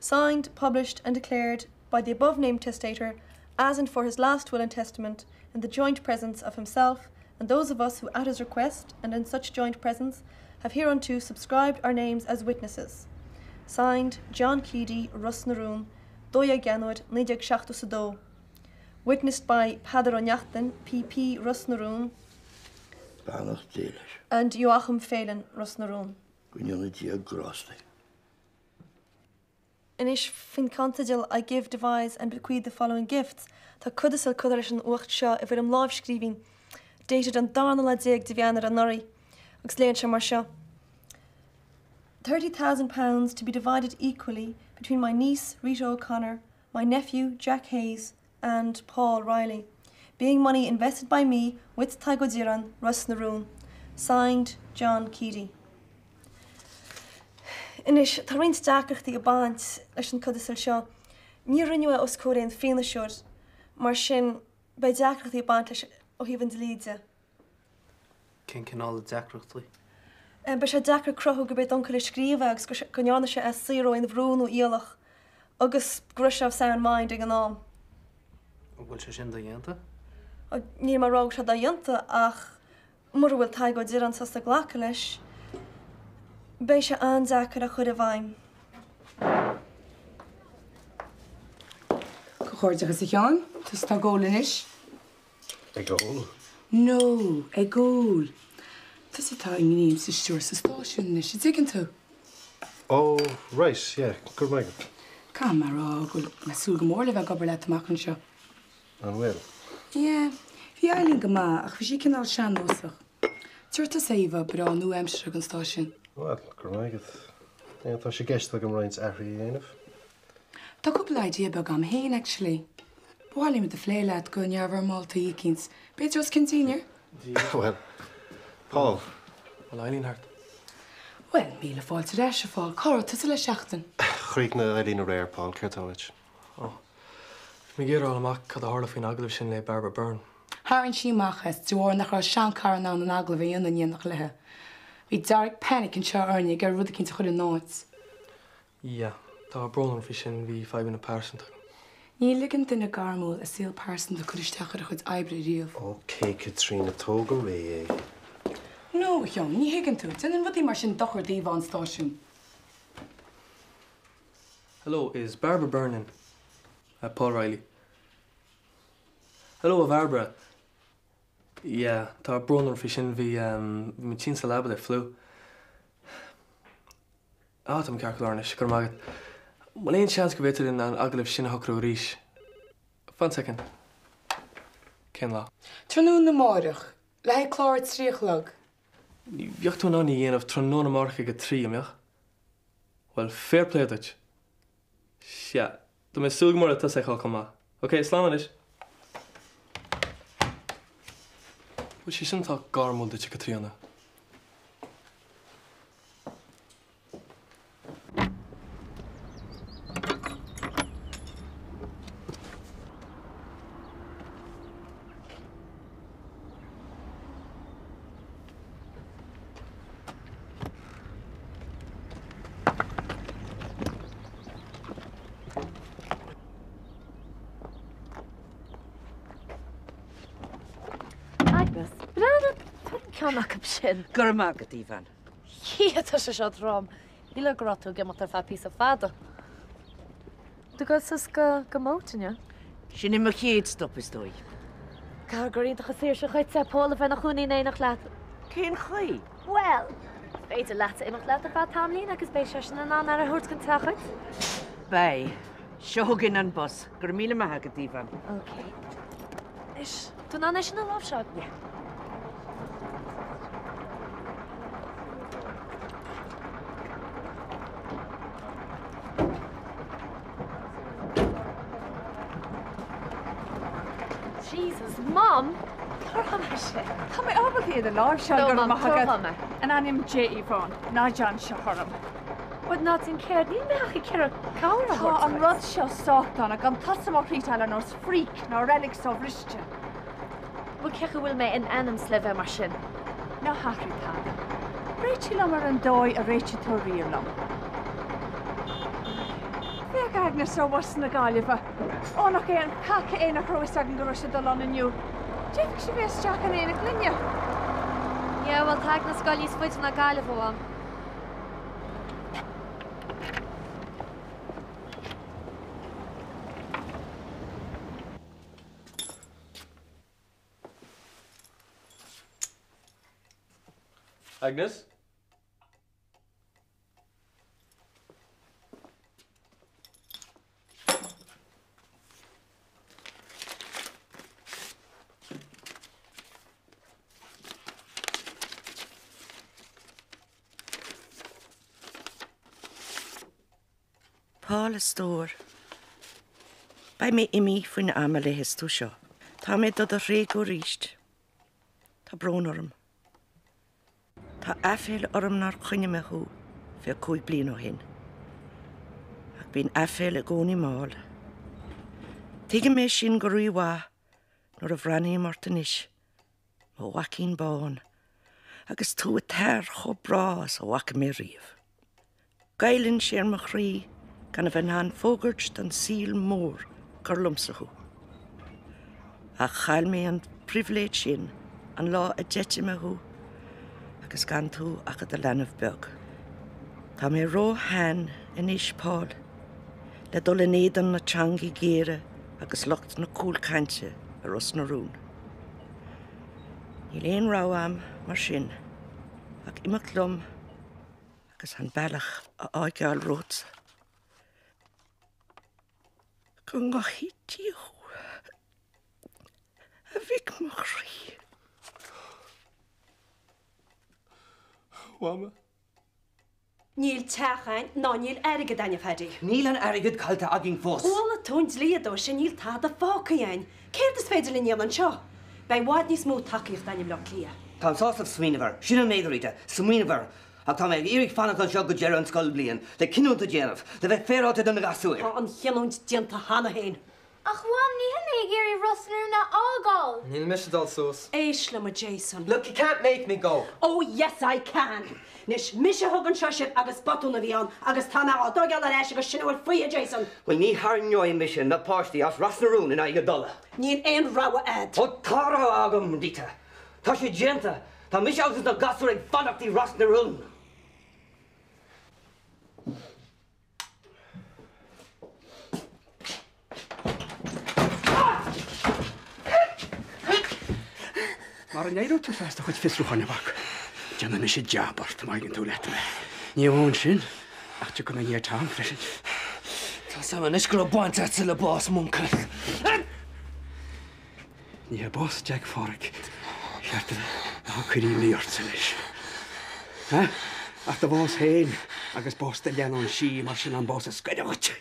Signed, published, and declared by the above-named testator as and for his last will and testament in the joint presence of himself and those of us who at his request and in such joint presence have hereunto subscribed our names as witnesses. Signed, John Keady, Rusnaroon, Dóia Ganod, Nidig Shachtusado. Witnessed by Padar O'Nyachtan, PP Rusnaroon, Bánach déiles. and Joachim Phelan, Rusnaroon. Gwynionid i a grosli. Inis fin cantadil I give, devise and bequeath the following gifts. Tá cudasil cudar an ucht seo a bhfuil am láimhscríbhín, dated an dána le déag de bheanar an norí, agus léon se mar seo. £30,000 to be divided equally between my niece, Rita O'Connor, my nephew, Jack Hayes, and Paul Riley, being money invested by me with Taigo Diran, Russ Naroon. Signed, John Keady. Inis, tá rint dacrachtaí a bant leis an cudasil seo. Ní rinne os córaon féna siúr, mar sin bei dacrachtaí a bant leis ó híomhann de líide. Cén cinál deacrachtaí? Ba sé dacra crothú go bit doncail scríomh agus go neanna sé as síró in bhrún ó íalach, agus gruiseamh sound mind ag an nám. Bhfuil sé sin do dhéanta? Ní mar rág se do dhéanta ach mar bhfuil Taigo Diran sa ghlacha leis, bei sé andachar a chud a bhaim. Go chuirde agus i teán, tus tá ggóla inis? Ag gól? No, ag gól. Tus atá in gníim sa stúr sa stáisiún inis, i dtí tú? Oh, right, yeah, gur maigad. Cá mar rá go mesúil go mór le bheith gobar le amach an seo. An bhfuil? Ie, bhí eilín go má ach bhí sí cinál sean nósach. Tuirta saomh bra nó aimsir an stáisiún. Well, gur maigad. Tá sé gceist go mráint ahraí dhéanamh. Tá cúpla idea bag am héin, actually. Bháilí me de phléilead go nearhar Malta ícins. Beidir os cintínear? Well, Paul. Well, Eileen Hart. Well, míle fáilte réis a fáil, cara tu le seachtain. Chríoc na Eileen a réir, Paul, ceirtáid. Mi géir amach cad a hála faoin aglah sin le Barbara Byrne. Háann síachchas dúir nach ra sean cara ná an aglah íon na nach lethe. Bhí Derek Panic an seo arne gur rud cinnta chud an náid. Ja, tá bronan fi sin bhí 5 na percent. Ní ligan duine garmúil a síl percent a chuisteach a chud ebre riamh. Okay, Katrina, tóga ré. No, John, ní higann tú. Dunan bhí mar sin dochar díomh stáisiún. Hello, is Barbara Byrne in? Paul Riley. Hello, Barbara. Yeah, tá bronan fi sin bhí mi tín sa labad ar flu. Tam cear lárnis, gur magad. Well, éon seans go bhéidir in an aglah sin hocrú ríis. 1 second. Cén lá. Trnún na mórach, le chláir tríochlag. Bheocht tú ná ní dhéanamh trnún na mórach go trí amach? Well, fair play dut. Sia, do mé súg mór a tas eáil comá. Ok, slán is. Bhil sí sin tá garmúil de go tríanna. Ceannach sin. Gur mágad Ivan. Chiatá se seo rám. Bhíle gratú ge mat ar fe pí a fada. Du go go mótaine? Sin i mar chéad stop is dói. Cá guríonnta séir se chuid sé póla bheit nach chuúnaí éach leat. Cén chuí? Well, féidir leat imach leat a bheit tamlín agus bééis se sin ná ar a thuirt gan techaid? Bei, seogin an bus, gur míle maithagad Ivan. Ok. Is, tú ná sin an lábhseáid? Yeah. Jesus, Mom! Carhama sé. Tá mé ábal iad a láir se gur maithagad an anim J. Yvonne, ná John se thorm. Bud ná tin ceir, ní meach I ceir a cáir Tá an rud seo sátan ag an tasamach rítal nó fríc ná relics ó bhriste. Bud cecha bhfuil mé in anam slibh mar sin. Na hathrí tá. Réiti le mar an dóid a réiti tú riamlam. Bheag agna so was na gáileh. Ónach é an cacha é nach roiiste an go se do an aniu. Défh sé bhés teach an éana glunne. Ja, bhil teag na scoilí foiite na gáileh am. Agnes? Paul is stór. Ba mé imi faoin ama le his tú seo. Tá mé dod a ré go ríist. Tá brón orm. Tá aféil orm nar chuine me hú fé cúig blin ó hin. Ach bín aféil a gcónaí máil. Tuige mé sin go ruí nor a bhrannaí martanis. Má wacín bán. Agus tú a teir cho brás a waca mé riamh. Gailann sér mo chrí gan a bheith an fógurt don síl mór gur lumsachu. A chail mé an priviléid sin an lá a jette me hu agus gan tú ach a lenah beg. Tá mé ró hain in is Paul le dul in éan na teangaí géire agus locht na cúlcainte ar os na rún. Ní léon rá am mar sin ach imach lum agus an bailach a áigeáil rót. Go ngachí tíú a bhic mo chrí. Wama? Níl techain ná níl aige daine fedi. Níl an aigid calta agin fós. Óla tóint líadó sin níl tá a fácaíin. Céir is féidir linnéal an seo. Bei wad níos mó takeíocht daine le lia. Tá sásta smíinehar, sin an méidiríte, smíinehar. Ach tá méid írig fanna an seo go dear an scoil blian, le cinúnta déanamh, de bheith féráta don na gasúir. Tá an cheanúint dianta hana héin. Ach bháim ní hynna géirí Rosnar na ágáil. Níl misdal sós. Éisle ma Jason. Look, you can't make me go. Oh, yes, I can. Nis mise thugann seoisiid agus batúna bhíán, agus tá á dógeal a leis agus sinhfuil faoí Jason. Well, ní hainneoí mise na páistí as rasnarún in aige dola. Níl éon ráha ad. Ó tára agam dita. Tá sé dianta, tá mise agus na gasúir ag fannachtí rasnarún. Mar an éú tú feasta chuid fisrúchanne bach. Deanna me sé deabart mai gin tú leta me. Ní bhhain sin, ach tu gona níor tám freisin. Tá sama is go baint at le bás munca. Ní a bós Jack Forrick. Cheartta ná chuirí líort sa leis. Ach tá bós héin agus bós de leanán sí mar sin an bós a scoideagat.